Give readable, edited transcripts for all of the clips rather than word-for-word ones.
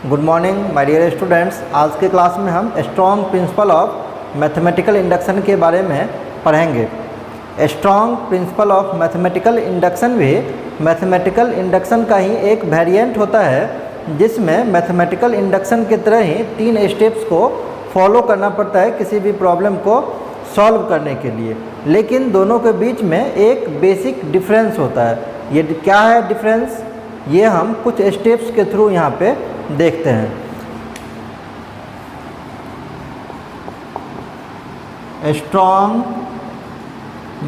Good morning my dear students. आज के class में हम strong principle of mathematical induction के बारे में पढ़ेंगे। Strong principle of mathematical induction भी मैथमेटिकल इंडक्शन का ही एक वेरिएंट होता है, जिसमें मैथमेटिकल इंडक्शन की तरह ही 3 स्टेप्स को फॉलो करना पड़ता है किसी भी प्रॉब्लम को सॉल्व करने के लिए। लेकिन दोनों के बीच में एक बेसिक डिफरेंस होता है। ये क्या है डिफरेंस, ये हम कुछ स्टेप्स के थ्रू यहाँ पे देखते हैं। Strong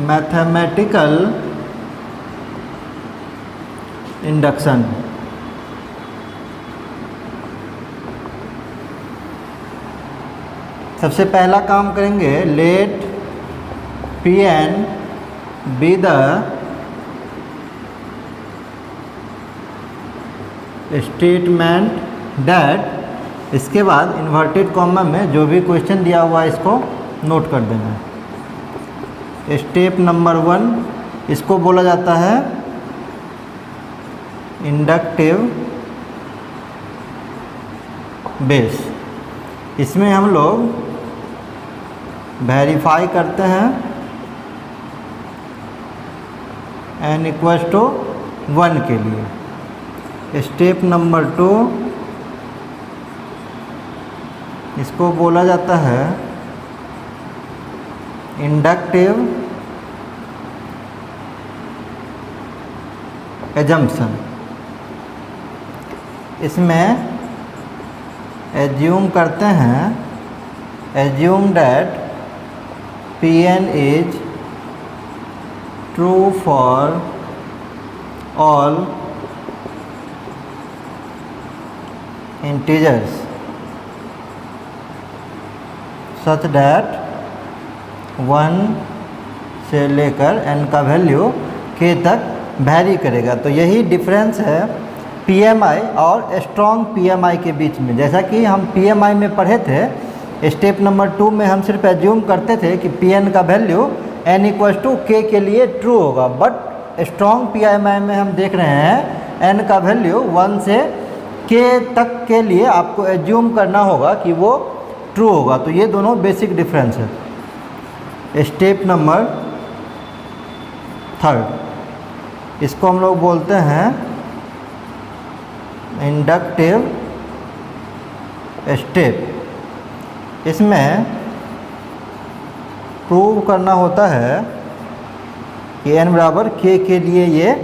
mathematical induction. सबसे पहला काम करेंगे, let Pn be the statement that. इसके बाद इन्वर्टेड कॉमा में जो भी क्वेश्चन दिया हुआ है इसको नोट कर देना है। स्टेप नंबर 1 इसको बोला जाता है इंडक्टिव बेस। इसमें हम लोग वेरीफाई करते हैं n = 1 के लिए। स्टेप नंबर 2 इसको बोला जाता है इंडक्टिव एजम्पशन। इसमें एज्यूम करते हैं, assume that Pn is true for all integers such that 1 से लेकर n का वैल्यू k तक वैरी करेगा। तो यही डिफरेंस है PMI और स्ट्रॉन्ग PMI के बीच में। जैसा कि हम PMI में पढ़े थे, स्टेप नंबर 2 में हम सिर्फ एज्यूम करते थे कि Pn का वैल्यू n = k के लिए ट्रू होगा, बट स्ट्रॉन्ग PMI में हम देख रहे हैं n का वैल्यू 1 से k तक के लिए आपको एज्यूम करना होगा कि वो ट्रू होगा। तो ये दोनों बेसिक डिफरेंस है। स्टेप नंबर 3 इसको हम लोग बोलते हैं इंडक्टिव स्टेप। इसमें प्रूव करना होता है कि n = k के लिए ये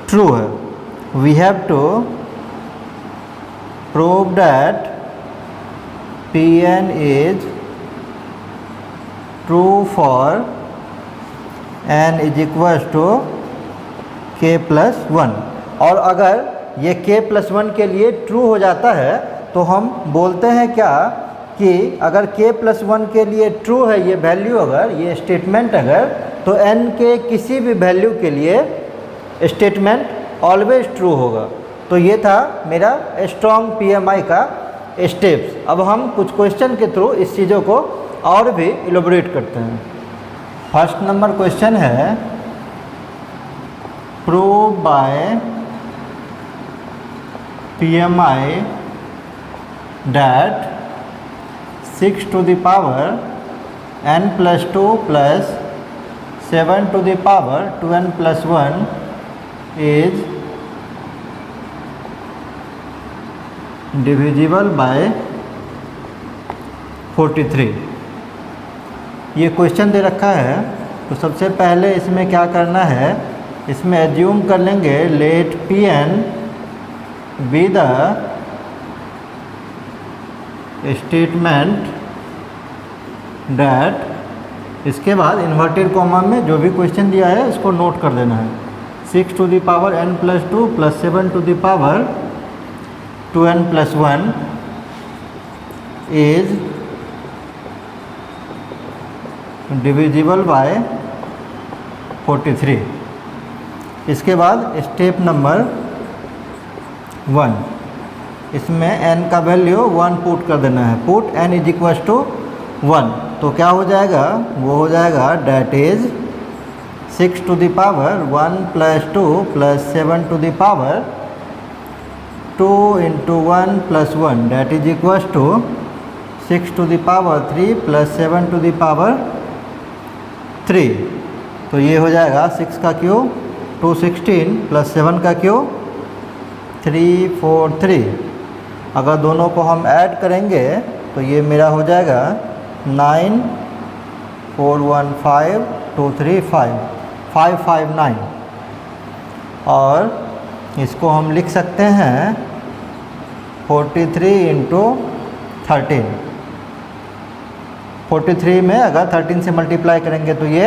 ट्रू है। We have to prove that Pn is true for n = k+1। और अगर ये k+1 के लिए ट्रू हो जाता है तो हम बोलते हैं क्या कि अगर k+1 के लिए ट्रू है ये वैल्यू, अगर ये स्टेटमेंट अगर, तो n के किसी भी वैल्यू के लिए स्टेटमेंट ऑलवेज ट्रू होगा। तो ये था मेरा स्ट्रॉन्ग PMI का स्टेप्स। अब हम कुछ क्वेश्चन के थ्रू इस चीज़ों को और भी इलोबरेट करते हैं। फर्स्ट नंबर क्वेश्चन है, prove by PMI that 6 to the power n + 2 + 7 to the power 2n + 1 is divisible by 43। ये क्वेश्चन दे रखा है, तो सबसे पहले इसमें क्या करना है, इसमें एज्यूम कर लेंगे let Pn be the statement that. इसके बाद इन्वर्टेड कॉमा में जो भी क्वेश्चन दिया है इसको नोट कर देना है। 6 to the power n + 2 + 7 to the power 2n + 1 is divisible by 43। इसके बाद स्टेप नंबर 1, इसमें n का वैल्यू 1 पुट कर देना है। पुट n = 1, तो क्या हो जाएगा, वो हो जाएगा that is 6 to the power 1 + 2 + 7 to the power 2 into 1 plus 1 that is equals to 6 to the power 3 plus 7 to the power 3। तो ये हो जाएगा 6 का क्यूब 216 प्लस 7 का क्यूब 343। अगर दोनों को हम ऐड करेंगे तो ये मेरा हो जाएगा 9 4 1 5 2 3 5 559। और इसको हम लिख सकते हैं 43 इंटू 13। 43 में अगर 13 से मल्टीप्लाई करेंगे तो ये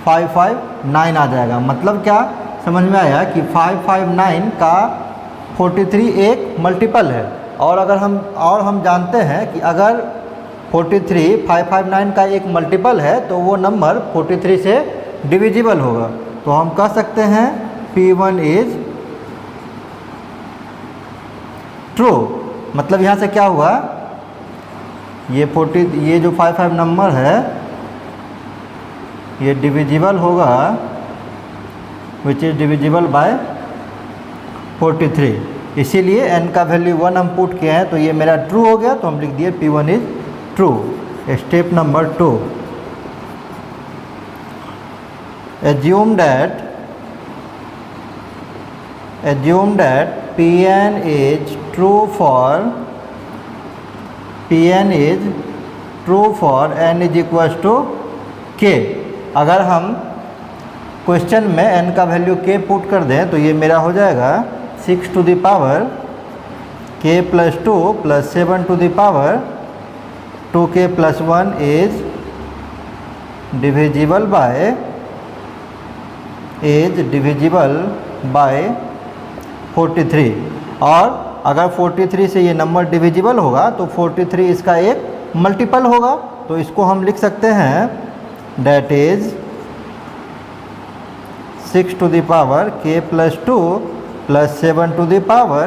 559 आ जाएगा। मतलब क्या समझ में आया कि 559 का 43 एक मल्टीपल है। और अगर हम जानते हैं कि अगर 43 559 का एक मल्टीपल है तो वो नंबर 43 से डिविजिबल होगा। तो हम कह सकते हैं P1 इज ट्रू। मतलब यहाँ से क्या हुआ, ये जो 55 नंबर है ये डिविजिबल होगा, विच इज़ डिविजिबल बाय 43। इसीलिए n का वैल्यू 1 हम पुट किए हैं तो ये मेरा ट्रू हो गया। तो हम लिख दिए P1 is true. Step number 2, assume that Pn is true for n is equals to k। अगर हम क्वेश्चन में n का वैल्यू k पुट कर दें तो ये मेरा हो जाएगा 6 to the power k plus 2 plus 7 to the power 2k plus 1 is divisible by 43। और अगर 43 से ये नंबर डिविजिबल होगा तो 43 इसका एक मल्टीपल होगा। तो इसको हम लिख सकते हैं date is 6 to the power k plus 2 plus 7 to the power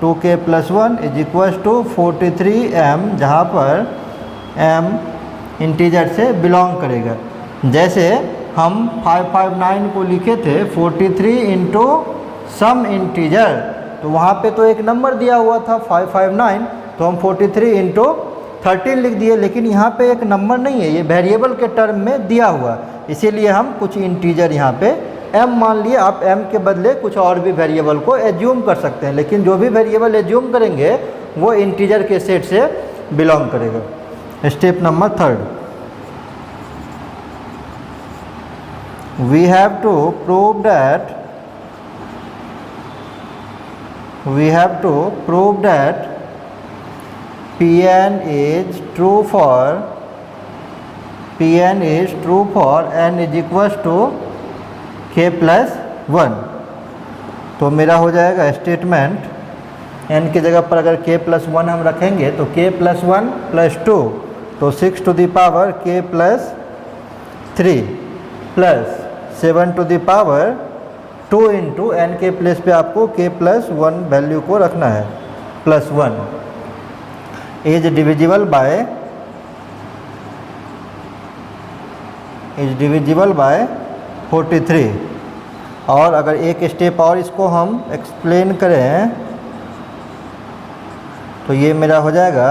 2k plus 1 is equals to 43m, जहाँ पर m इंटीजर से बिलोंग करेगा। जैसे हम 559 को लिखे थे 43 इंटू सम इंटीजर, तो वहाँ पे तो एक नंबर दिया हुआ था 559, तो हम 43 इंटू 13 लिख दिए। लेकिन यहाँ पे एक नंबर नहीं है, ये वेरिएबल के टर्म में दिया हुआ, इसीलिए हम कुछ इंटीजर यहाँ पे m मान लिए। आप m के बदले कुछ और भी वेरिएबल को एज्यूम कर सकते हैं, लेकिन जो भी वेरिएबल एज्यूम करेंगे वो इंटीजर के सेट से बिलोंग करेगा। Step number 3, we have to prove that Pn is true for n is equals to k plus 1। तो मेरा हो जाएगा स्टेटमेंट n की जगह पर अगर k plus 1 हम रखेंगे तो k plus 1 plus 2 तो 6 to the power k plus 3 plus 7 to the power 2 into n के प्लेस पे आपको k plus 1 वैल्यू को रखना है प्लस 1 इज डिविजिबल बाय 43। और अगर एक स्टेप और इसको हम एक्सप्लेन करें तो ये मेरा हो जाएगा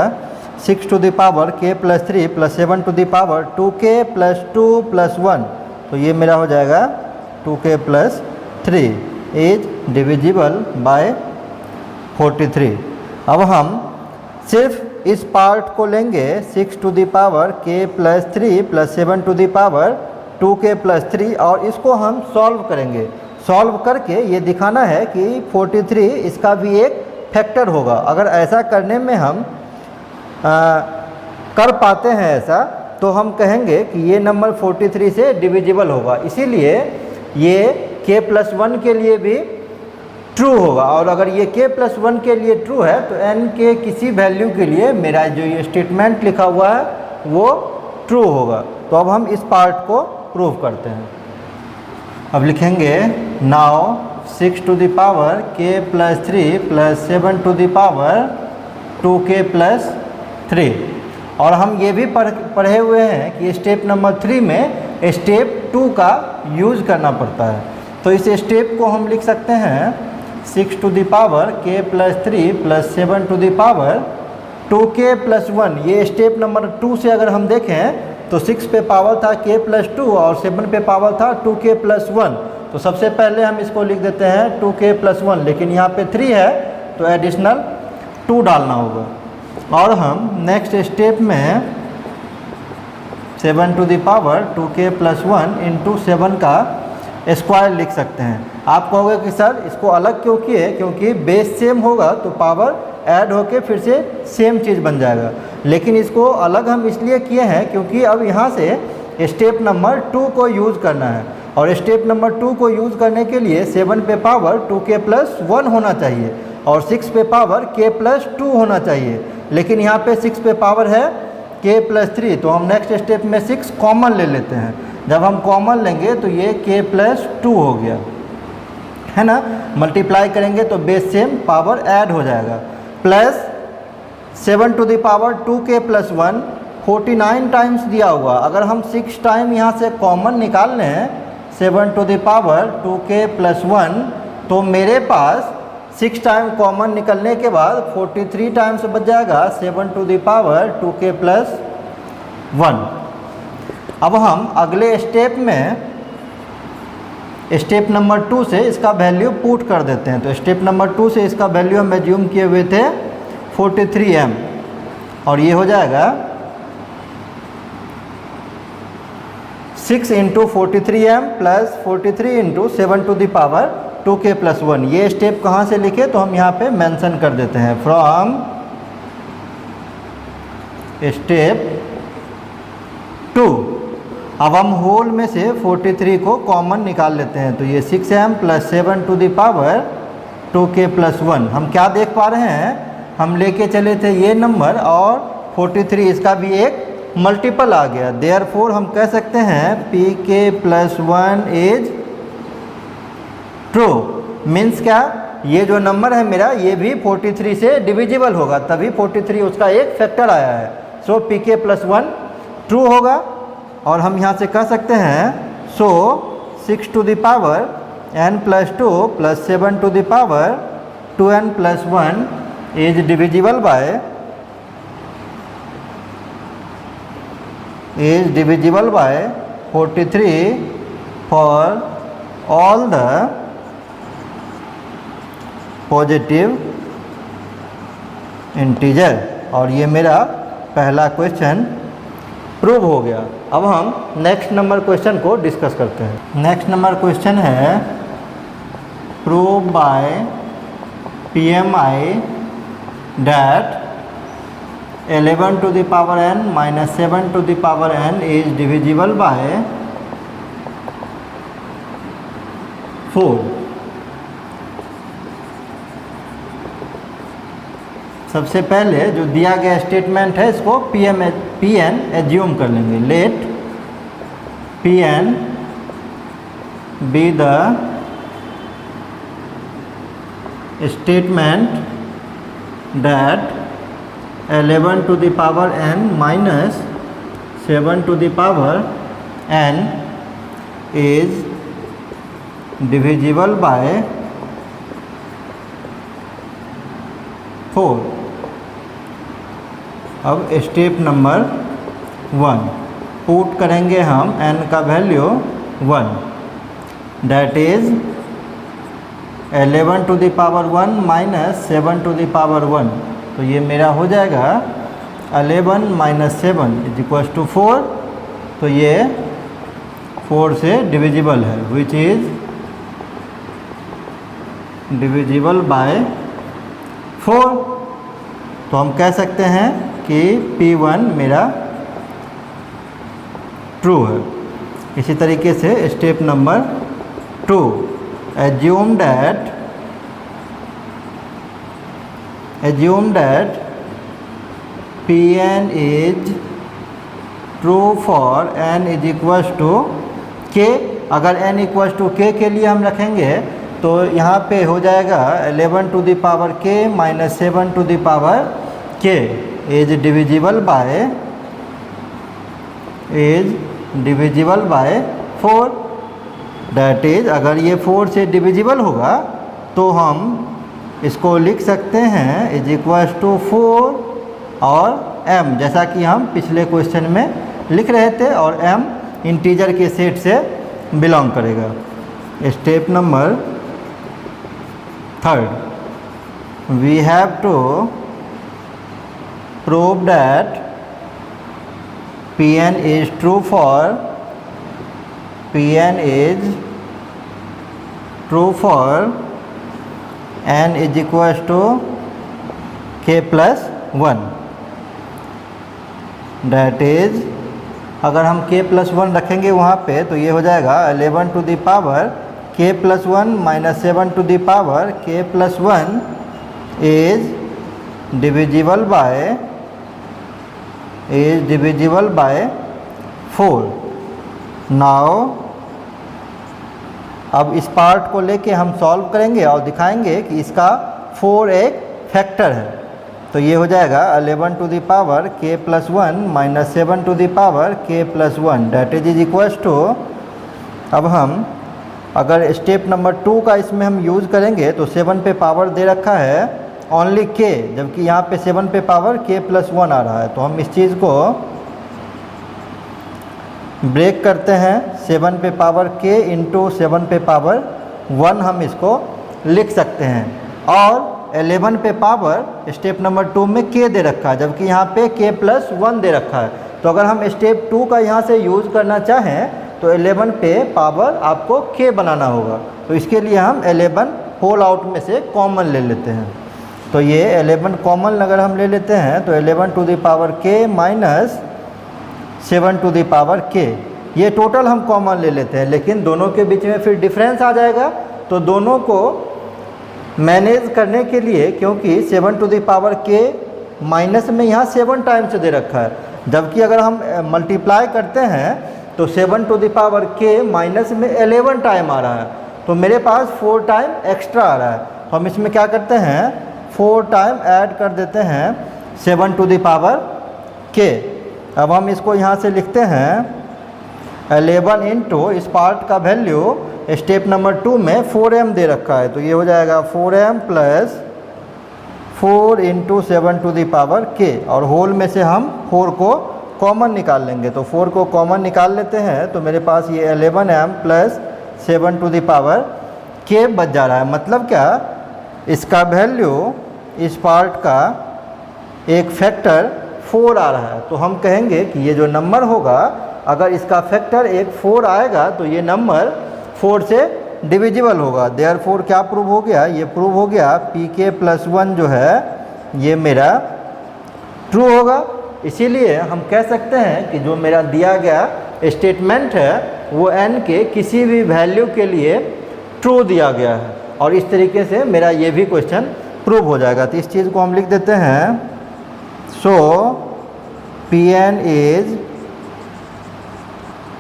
6 to the power k plus 3 plus 7 to the power 2k plus 2 plus 1, तो ये मेरा हो जाएगा 2k plus 3 is divisible by 43। अब हम सिर्फ इस पार्ट को लेंगे 6 to the power k plus 3 plus 7 to the power 2k plus 3 और इसको हम सॉल्व करेंगे। सॉल्व करके ये दिखाना है कि 43 इसका भी एक फैक्टर होगा। अगर ऐसा करने में हम कर पाते हैं ऐसा तो हम कहेंगे कि ये नंबर 43 से डिविजिबल होगा। इसीलिए ये k plus 1 के लिए भी ट्रू होगा। और अगर ये k plus 1 के लिए ट्रू है तो n के किसी वैल्यू के लिए मेरा जो ये स्टेटमेंट लिखा हुआ है वो ट्रू होगा। तो अब हम इस पार्ट को प्रूव करते हैं। अब लिखेंगे now 6 to the power k plus 3 plus 7 to the power 2k plus 3। और हम ये भी पढ़े हुए हैं कि स्टेप नंबर 3 में स्टेप 2 का यूज़ करना पड़ता है। तो इस स्टेप को हम लिख सकते हैं 6 to the power k plus 3 plus 7 to the power 2k plus 1। ये स्टेप नंबर 2 से अगर हम देखें तो 6 पे पावर था k प्लस 2 और 7 पे पावर था 2k प्लस 1। तो सबसे पहले हम इसको लिख देते हैं 2k प्लस 1, लेकिन यहाँ पे 3 है तो एडिशनल 2 डालना होगा। और हम नेक्स्ट स्टेप में 7 to the power 2k plus 1 into 7 का स्क्वायर लिख सकते हैं। आप कहोगे कि सर इसको अलग क्यों किए, क्योंकि बेस सेम होगा तो पावर ऐड होके फिर से सेम चीज़ बन जाएगा। लेकिन इसको अलग हम इसलिए किए हैं क्योंकि अब यहाँ से स्टेप नंबर 2 को यूज़ करना है, और स्टेप नंबर 2 को यूज़ करने के लिए 7 पे पावर 2k प्लस 1 होना चाहिए और 6 पे पावर k प्लस 2 होना चाहिए। लेकिन यहाँ पे 6 पे पावर है k प्लस 3, तो हम नेक्स्ट स्टेप में 6 कॉमन ले लेते हैं। जब हम कॉमन लेंगे तो ये k प्लस 2 हो गया, है ना। मल्टीप्लाई करेंगे तो बेस सेम पावर ऐड हो जाएगा, plus 7 to the power 2k plus 1 49 times दिया हुआ। अगर हम 6 टाइम यहाँ से कॉमन निकाल लें 7 to the power 2k plus 1, तो मेरे पास 6 टाइम कॉमन निकलने के बाद 43 टाइम्स बच जाएगा 7 to the power 2k plus 1। अब हम अगले स्टेप में स्टेप नंबर 2 से इसका वैल्यू पुट कर देते हैं। तो स्टेप नंबर 2 से इसका वैल्यू हम एज्यूम किए हुए थे 43m, और ये हो जाएगा 6 into 43m plus 43 into 7 to the power 2k plus 1। ये स्टेप कहाँ से लिखे तो हम यहाँ पे मेंशन कर देते हैं, फ्रॉम स्टेप 2। अब हम होल में से 43 को कॉमन निकाल लेते हैं, तो ये 6m plus 7 to the power 2k plus 1। हम क्या देख पा रहे हैं, हम लेके चले थे ये नंबर और 43 इसका भी एक मल्टीपल आ गया। देयरफॉर हम कह सकते हैं pk plus 1 is true. Means क्या, ये जो नंबर है मेरा ये भी 43 से डिविजिबल होगा, तभी 43 उसका एक फैक्टर आया है। सो pk प्लस 1 ट्रू होगा। और हम यहाँ से कह सकते हैं so 6 to the power n plus 2 plus 7 to the power 2n plus 1 is divisible by 43 for all the positive integer. और ये मेरा पहला क्वेश्चन प्रूव हो गया। अब हम नेक्स्ट नंबर क्वेश्चन को डिस्कस करते हैं। नेक्स्ट नंबर क्वेश्चन है prove by PMI that 11 to the power n minus 7 to the power n is divisible by 4। सबसे पहले जो दिया गया स्टेटमेंट है इसको Pn एज्यूम कर लेंगे। Let Pn be the statement that 11 to the power n minus 7 to the power n is divisible by 4। अब स्टेप नंबर 1 पुट करेंगे हम n का value 1, that is 11 to the power 1 minus 7 to the power 1। तो ये मेरा हो जाएगा 11 minus 7 is equal to 4। तो ये 4 से डिविजिबल है, विच इज डिविजिबल बाय 4। तो हम कह सकते हैं कि P1 मेरा ट्रू है। इसी तरीके से step number 2 assume that Pn is true for n is equal to k। अगर n इक्वल टू k के लिए हम रखेंगे तो यहाँ पे हो जाएगा 11 to the power k minus 7 to the power k is divisible by 4। That is अगर ये 4 से डिविजिबल होगा तो हम इसको लिख सकते हैं इज इक्वल्स टू 4 और m, जैसा कि हम पिछले क्वेश्चन में लिख रहे थे, और m इंटीजर के सेट से बिलोंग करेगा। Step number 3, we have to prove that Pn is true for n is equals to k plus 1, that is अगर हम k plus 1 रखेंगे वहाँ पे तो ये हो जाएगा 11 to the power k plus 1 minus 7 to the power k plus 1 is divisible by 4। Now अब इस पार्ट को लेके हम सॉल्व करेंगे और दिखाएंगे कि इसका 4 एक फैक्टर है। तो ये हो जाएगा 11 to the power k plus 1 minus 7 to the power k plus 1, that is equals to, अब हम अगर स्टेप नंबर 2 का इसमें हम यूज़ करेंगे तो 7 पे पावर दे रखा है ओनली k, जबकि यहाँ पे 7 पे पावर k plus 1 आ रहा है। तो हम इस चीज़ को ब्रेक करते हैं, 7 पे पावर k इंटू 7 पे पावर 1 हम इसको लिख सकते हैं, और 11 पे पावर स्टेप नंबर 2 में k दे रखा है, जबकि यहाँ पे k plus 1 दे रखा है। तो अगर हम स्टेप 2 का यहाँ से यूज़ करना चाहें तो 11 पे पावर आपको k बनाना होगा। तो इसके लिए हम 11 होल आउट में से कॉमन ले लेते हैं। तो ये 11 कॉमन अगर हम ले लेते हैं तो 11 to the power k minus 7 to the power k, ये टोटल हम कॉमन ले लेते हैं, लेकिन दोनों के बीच में फिर डिफरेंस आ जाएगा। तो दोनों को मैनेज करने के लिए, क्योंकि 7 to the power k minus में यहाँ 7 टाइम्स दे रखा है, जबकि अगर हम मल्टीप्लाई करते हैं तो 7 to the power k minus में 11 टाइम आ रहा है, तो मेरे पास 4 टाइम एक्स्ट्रा आ रहा है। तो हम इसमें क्या करते हैं, 4 टाइम ऐड कर देते हैं 7 टू द पावर k। अब हम इसको यहाँ से लिखते हैं 11 इंटू इस पार्ट का वैल्यू स्टेप नंबर 2 में 4m दे रखा है, तो ये हो जाएगा 4m plus 4 into 7 to the power k, और होल में से हम 4 को कॉमन निकाल लेंगे। तो 4 को कॉमन निकाल लेते हैं तो मेरे पास ये 11m plus 7 to the power k बच जा रहा है। मतलब क्या, इसका वैल्यू इस पार्ट का एक फैक्टर 4 आ रहा है। तो हम कहेंगे कि ये जो नंबर होगा, अगर इसका फैक्टर एक 4 आएगा तो ये नंबर 4 से डिविजिबल होगा। देयरफॉर क्या प्रूव हो गया, ये प्रूव हो गया pk plus 1 जो है ये मेरा ट्रू होगा। इसीलिए हम कह सकते हैं कि जो मेरा दिया गया स्टेटमेंट है वो n के किसी भी वैल्यू के लिए ट्रू दिया गया है, और इस तरीके से मेरा ये भी क्वेश्चन प्रूव हो जाएगा। तो इस चीज़ को हम लिख देते हैं, so Pn is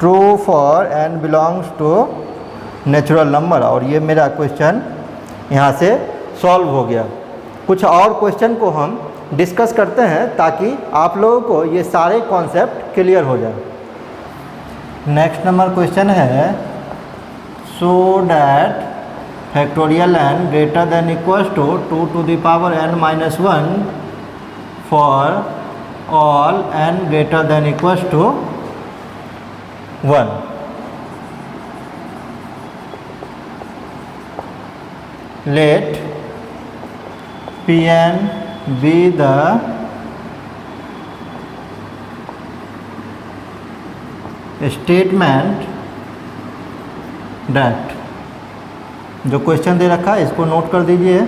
true for n belongs to natural number, और ये मेरा क्वेश्चन यहाँ से सॉल्व हो गया। कुछ और क्वेश्चन को हम डिस्कस करते हैं ताकि आप लोगों को ये सारे कॉन्सेप्ट क्लियर हो जाए। नेक्स्ट नंबर क्वेश्चन है, so that factorial n greater than equals to 2 to the power n minus 1 for all n greater than equals to 1। Let Pn be the statement that, जो question दे रखा है इसको note कर दीजिए,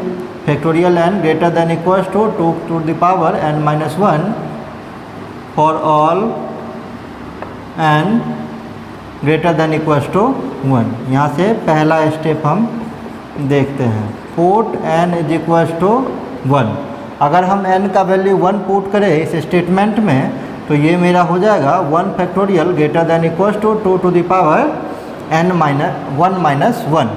factorial n greater than equals to 2 to the power n minus 1 for all n greater than equals to 1। यहाँ से पहला स्टेप हम देखते हैं, put n is equals to 1। अगर हम n का वैल्यू 1 पुट करें इस स्टेटमेंट में तो ये मेरा हो जाएगा 1 factorial greater than equals to 2 to the power n minus 1 minus 1,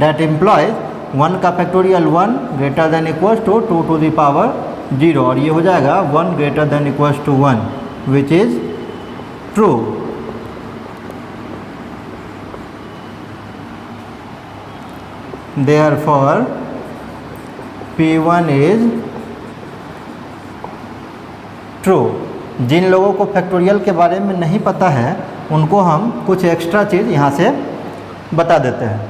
that implies 1 का factorial 1 greater than equals to 2 to the power 0, और ये हो जाएगा 1 greater than equals to 1 which is true. Therefore P1 is true. जिन लोगों को factorial के बारे में नहीं पता है उनको हम कुछ एक्स्ट्रा चीज़ यहाँ से बता देते हैं।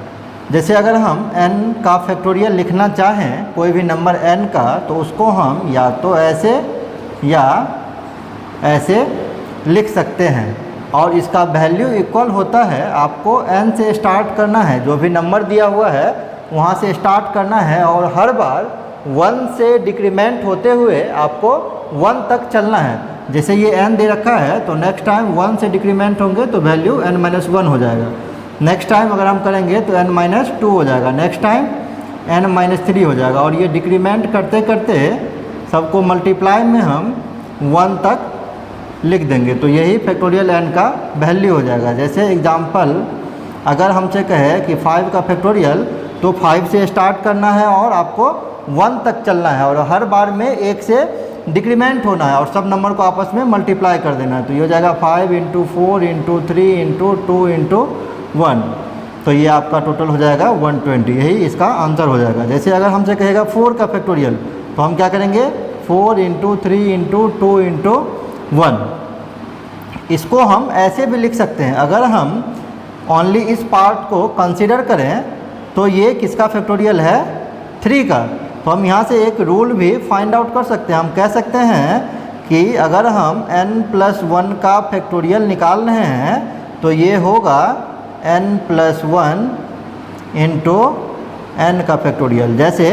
जैसे अगर हम n का फैक्टोरियल लिखना चाहें कोई भी नंबर n का, तो उसको हम या तो ऐसे या ऐसे लिख सकते हैं और इसका वैल्यू इक्वल होता है, आपको n से स्टार्ट करना है, जो भी नंबर दिया हुआ है वहाँ से स्टार्ट करना है और हर बार 1 से डिक्रीमेंट होते हुए आपको 1 तक चलना है। जैसे ये n दे रखा है तो नेक्स्ट टाइम 1 से डिक्रीमेंट होंगे तो वैल्यू n-1 हो जाएगा। नेक्स्ट टाइम अगर हम करेंगे तो n-2 हो जाएगा, नेक्स्ट टाइम n-3 हो जाएगा और ये डिक्रीमेंट करते करते सबको मल्टीप्लाई में हम 1 तक लिख देंगे। तो यही फैक्टोरियल n का वैल्यू हो जाएगा। जैसे एग्जांपल अगर हमसे कहे कि 5 का फैक्टोरियल, तो 5 से स्टार्ट करना है और आपको 1 तक चलना है और हर बार में 1 से डिक्रीमेंट होना है और सब नंबर को आपस में मल्टीप्लाई कर देना है। तो ये हो जाएगा 5 × 4 × 3 × 2 × 1, तो ये आपका टोटल हो जाएगा 120। यही इसका आंसर हो जाएगा। जैसे अगर हमसे कहेगा 4 का फैक्टोरियल, तो हम क्या करेंगे 4 × 3 × 2 × 1। इसको हम ऐसे भी लिख सकते हैं, अगर हम ओनली इस पार्ट को कंसीडर करें तो ये किसका फैक्टोरियल है 3 का। तो हम यहाँ से एक रूल भी फाइंड आउट कर सकते हैं। हम कह सकते हैं कि अगर हम n+1 का फैक्टोरियल निकाल रहे हैं तो ये होगा n+1 × n का फैक्टोरियल। जैसे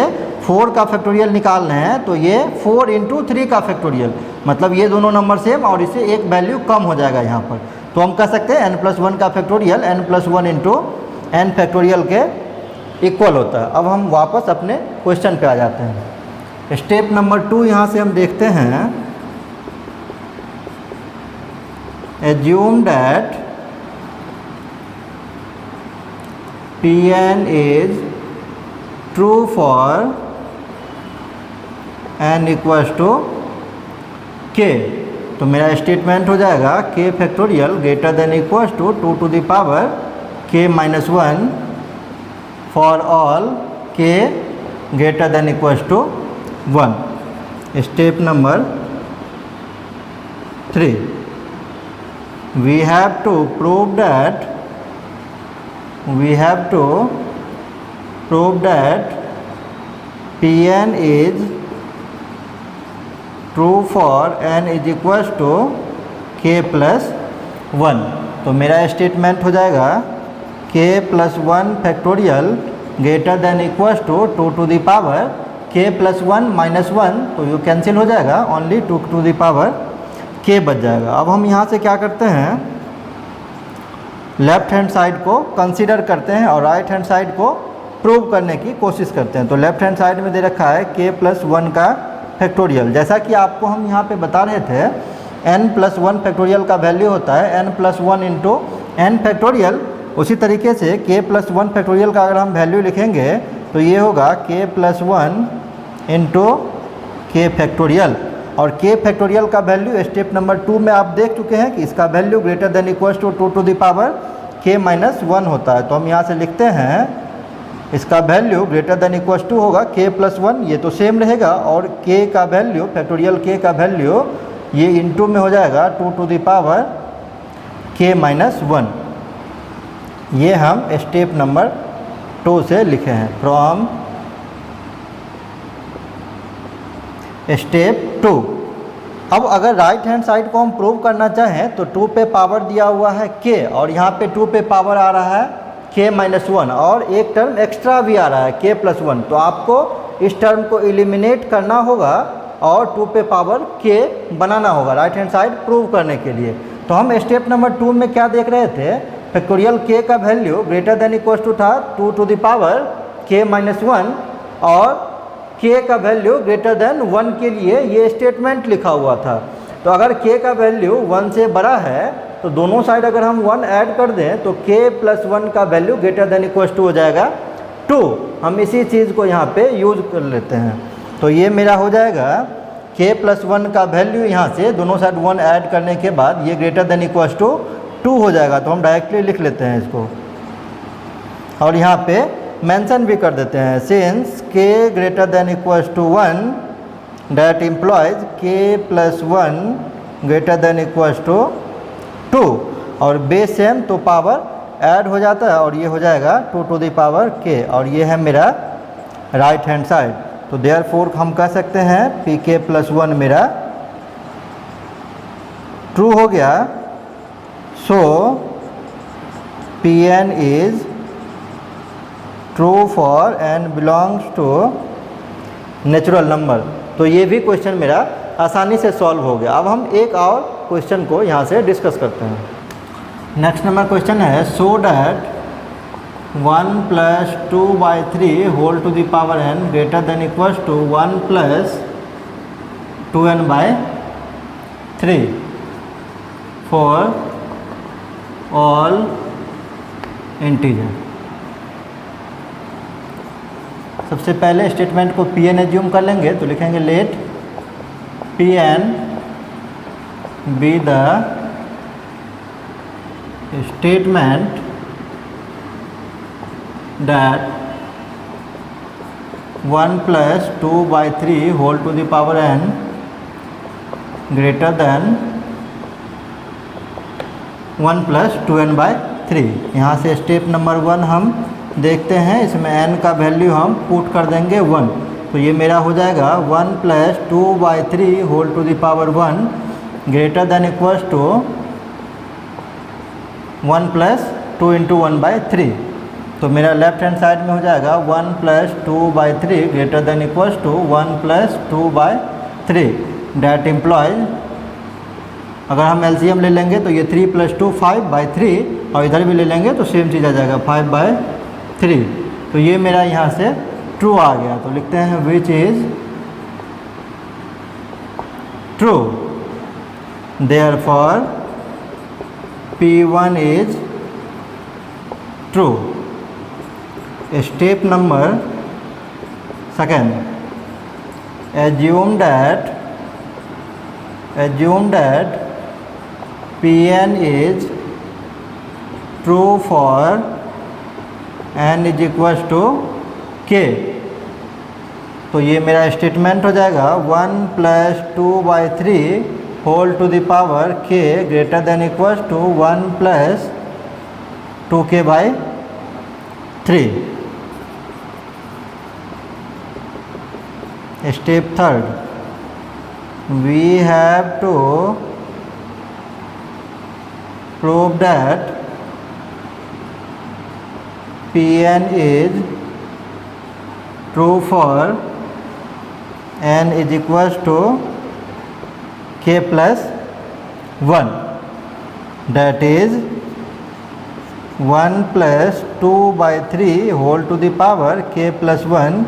4 का फैक्टोरियल निकाल रहे हैं तो ये 4 × 3 का फैक्टोरियल, मतलब ये दोनों नंबर सेम और इससे एक वैल्यू कम हो जाएगा यहाँ पर। तो हम कह सकते हैं n+1 का फैक्टोरियल n+1 × n फैक्टोरियल के इक्वल होता है। अब हम वापस अपने क्वेश्चन पे आ जाते हैं। स्टेप नंबर 2 यहाँ से हम देखते हैं, assume that Pn is true for n = k। तो मेरा स्टेटमेंट हो जाएगा k factorial greater than equals to 2 to the power k-1 for all k greater than equals to 1. Step number 3, we have to prove that Pn is true for n is equals to k+1। तो मेरा statement हो जाएगा k+1 factorial greater than equals to 2 to the power k+1 - 1, तो ये cancel हो जाएगा, only 2 to the power k बच जाएगा। अब हम यहाँ से क्या करते हैं, लेफ्ट हैंड साइड को कंसीडर करते हैं और राइट हैंड साइड को प्रूव करने की कोशिश करते हैं। तो लेफ्ट हैंड साइड में दे रखा है k+1 का फैक्टोरियल। जैसा कि आपको हम यहाँ पे बता रहे थे n+1 फैक्टोरियल का वैल्यू होता है n+1 × n फैक्टोरियल। उसी तरीके से k+1 फैक्टोरियल का अगर हम वैल्यू लिखेंगे तो ये होगा k+1 × k फैक्टोरियल। और k फैक्टोरियल का वैल्यू स्टेप नंबर 2 में आप देख चुके हैं कि इसका value greater than equals to 2 to the power k-1 होता है। तो हम यहाँ से लिखते हैं इसका value greater than equals to होगा k+1, ये तो सेम रहेगा, और k का वैल्यू फैक्टोरियल k का वैल्यू ये इंटू में हो जाएगा 2 to the power k-1। ये हम स्टेप नंबर 2 से लिखे हैं, फ्रॉम स्टेप 2। अब अगर राइट हैंड साइड को हम प्रूव करना चाहें तो 2 पे पावर दिया हुआ है k और यहाँ पे 2 पे पावर आ रहा है k-1 और एक टर्म एक्स्ट्रा भी आ रहा है k+1। तो आपको इस टर्म को एलिमिनेट करना होगा और 2 पे पावर k बनाना होगा राइट हैंड साइड प्रूव करने के लिए। तो हम स्टेप नंबर 2 में क्या देख रहे थे, फैक्टोरियल k का value greater than equals to था 2 to the power k-1 और k का वैल्यू ग्रेटर देन 1 के लिए ये स्टेटमेंट लिखा हुआ था। तो अगर k का वैल्यू 1 से बड़ा है तो दोनों साइड अगर हम 1 ऐड कर दें तो k+1 का value greater than equals to हो जाएगा 2। हम इसी चीज़ को यहाँ पे यूज़ कर लेते हैं। तो ये मेरा हो जाएगा k+1 का वैल्यू यहाँ से दोनों साइड 1 ऐड करने के बाद ये ग्रेटर देन इक्वल्स टू 2 हो जाएगा। तो हम डायरेक्टली लिख लेते हैं इसको और यहाँ पे मेंशन भी कर देते हैं, since k greater than equals to 1 that implies k plus 1 greater than equals to 2, और बेस सेम तो पावर ऐड हो जाता है और ये हो जाएगा 2 टू द पावर k, और ये है मेरा राइट हैंड साइड। तो देयरफॉर हम कह सकते हैं pk प्लस 1 मेरा ट्रू हो गया। So pn is true for n belongs to natural number. तो ये भी क्वेश्चन मेरा आसानी से सॉल्व हो गया। अब हम एक और क्वेश्चन को यहाँ से डिस्कस करते हैं। नेक्स्ट नंबर क्वेश्चन है, so that 1 plus 2/3 whole to the power n greater than equals to 1 plus 2n/3 for all integer. सबसे पहले स्टेटमेंट को Pn एज्यूम कर लेंगे, तो लिखेंगे let Pn be the statement that 1 plus 2/3 whole to the power n greater than 1 plus 2n/3। यहाँ से step number 1 हम देखते हैं, इसमें n का वैल्यू हम पुट कर देंगे 1, तो ये मेरा हो जाएगा 1 plus 2/3 whole to the power 1 greater than equals to 1 plus 2 into 1/3। तो मेरा लेफ्ट हैंड साइड में हो जाएगा 1 plus 2/3 greater than equals to 1 plus 2/3 that implies, अगर हम एलसीएम ले लेंगे तो ये 3 plus 2 5/3, और इधर भी ले लेंगे तो सेम चीज़ आ जाएगा 5/3। तो ये मेरा यहाँ से ट्रू आ गया, तो लिखते हैं विच is true, therefore P1 is true. Step number 2, assume that Pn is true for n is equals to k। तो ये मेरा स्टेटमेंट हो जाएगा 1 plus 2/3 whole to the power k greater than equals to 1 plus 2k/3। Step 3, we have to prove that Pn is true for n is equals to k plus 1, that is 1 plus 2/3 whole to the power k plus 1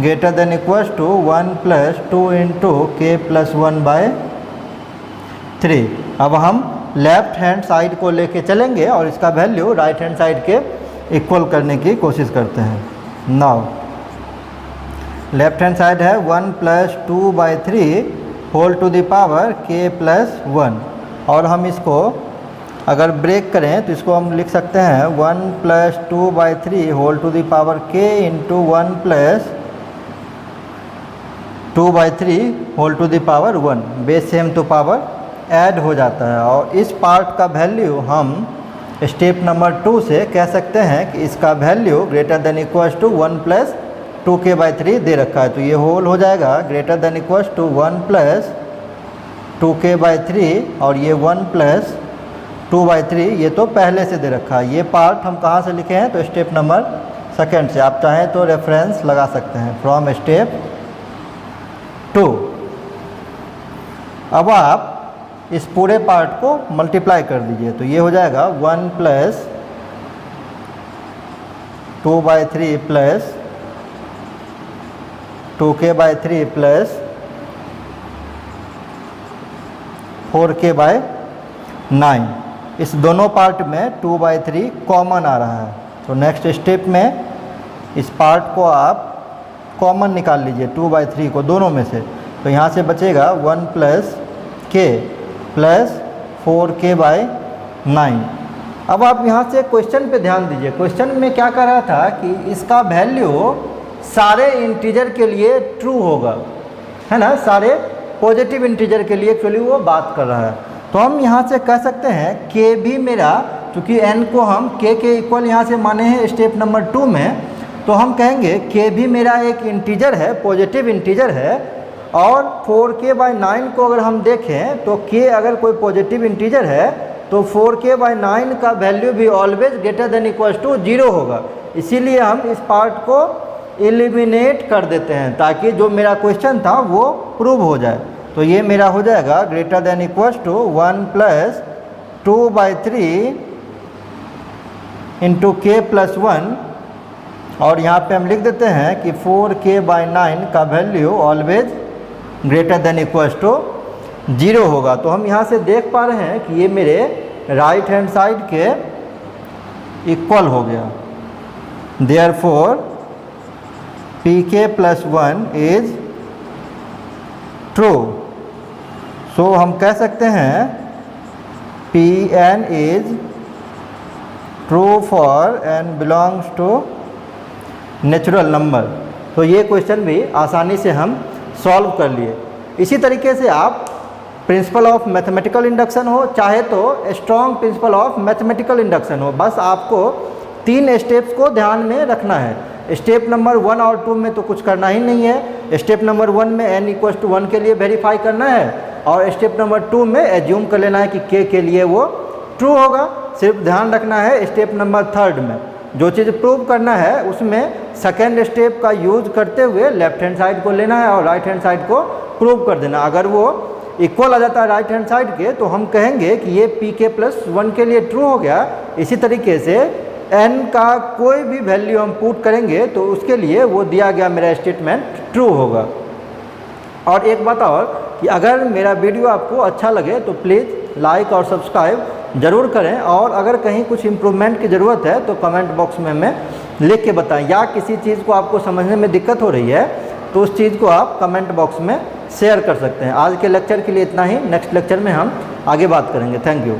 greater than equals to 1 plus 2 into k plus 1/3। अब हम left hand side को लेके चलेंगे और इसका value right hand side के equal करने की कोशिश करते हैं। नाउ लेफ्ट हैंड साइड है 1 plus 2/3 whole to the power k plus 1, और हम इसको अगर ब्रेक करें तो इसको हम लिख सकते हैं 1 plus 2/3 whole to the power k into 1 plus 2/3 whole to the power 1, base same तो पावर ऐड हो जाता है। और इस पार्ट का वैल्यू हम स्टेप नंबर 2 से कह सकते हैं कि इसका value greater than equals to 1 plus 2k/3 दे रखा है, तो ये होल हो जाएगा greater than equals to 1 plus 2k/3, और ये 1 plus 2/3 ये तो पहले से दे रखा है। ये पार्ट हम कहाँ से लिखे हैं, तो स्टेप नंबर 2 से, आप चाहें तो रेफरेंस लगा सकते हैं फ्रॉम स्टेप 2। अब आप इस पूरे पार्ट को मल्टीप्लाई कर दीजिए, तो ये हो जाएगा 1 plus 2/3 plus 2k/3 plus 4k/9। इस दोनों पार्ट में 2/3 कॉमन आ रहा है, तो नेक्स्ट स्टेप में इस पार्ट को आप कॉमन निकाल लीजिए 2/3 को दोनों में से, तो यहाँ से बचेगा 1 plus k plus 4k/9, अब आप यहाँ से क्वेश्चन पे ध्यान दीजिए। क्वेश्चन में क्या कर रहा था कि इसका वैल्यू सारे इंटीजर के लिए ट्रू होगा, है ना, सारे पॉजिटिव इंटीजर के लिए एक्चुअली वो बात कर रहा है। तो हम यहाँ से कह सकते हैं के भी मेरा, चूँकि n को हम k के इक्वल यहाँ से माने हैं स्टेप नंबर 2 में, तो हम कहेंगे k भी मेरा एक इंटीजर है, पॉजिटिव इंटीजर है। और 4k/9 को अगर हम देखें तो k अगर कोई पॉजिटिव इंटीजर है तो 4k/9 का वैल्यू भी always greater than equal to 0 होगा। इसीलिए हम इस पार्ट को एलिमिनेट कर देते हैं ताकि जो मेरा क्वेश्चन था वो प्रूव हो जाए। तो ये मेरा हो जाएगा greater than equal to 1 + 2/3 into k + 1, और यहाँ पे हम लिख देते हैं कि 4k/9 का value always greater than equal to 0 होगा। तो हम यहाँ से देख पा रहे हैं कि ये मेरे राइट हैंड साइड के इक्वल हो गया। Therefore pk + 1 is true. So हम कह सकते हैं Pn is true for n belongs to natural number. तो ये क्वेश्चन भी आसानी से हम सॉल्व कर लिए। इसी तरीके से आप प्रिंसिपल ऑफ मैथमेटिकल इंडक्शन हो, चाहे तो strong principle of mathematical induction हो, बस आपको 3 स्टेप्स को ध्यान में रखना है। स्टेप नंबर 1 और 2 में तो कुछ करना ही नहीं है। स्टेप नंबर 1 में n = 1 के लिए वेरीफाई करना है, और स्टेप नंबर 2 में एज्यूम कर लेना है कि k के लिए वो ट्रू होगा। सिर्फ ध्यान रखना है स्टेप नंबर 3 में जो चीज़ प्रूव करना है उसमें सेकेंड स्टेप का यूज करते हुए लेफ्ट हैंड साइड को लेना है और राइट हैंड साइड को प्रूव कर देना। अगर वो इक्वल आ जाता है राइट हैंड साइड के तो हम कहेंगे कि ये pk + 1 के लिए ट्रू हो गया। इसी तरीके से n का कोई भी वैल्यू हम पुट करेंगे तो उसके लिए वो दिया गया मेरा स्टेटमेंट ट्रू होगा। और एक बात और कि अगर मेरा वीडियो आपको अच्छा लगे तो प्लीज़ लाइक और सब्सक्राइब ज़रूर करें, और अगर कहीं कुछ इम्प्रूवमेंट की ज़रूरत है तो कमेंट बॉक्स में हमें लिख के बताएं, या किसी चीज़ को आपको समझने में दिक्कत हो रही है तो उस चीज़ को आप कमेंट बॉक्स में शेयर कर सकते हैं। आज के लेक्चर के लिए इतना ही। नेक्स्ट लेक्चर में हम आगे बात करेंगे। Thank you.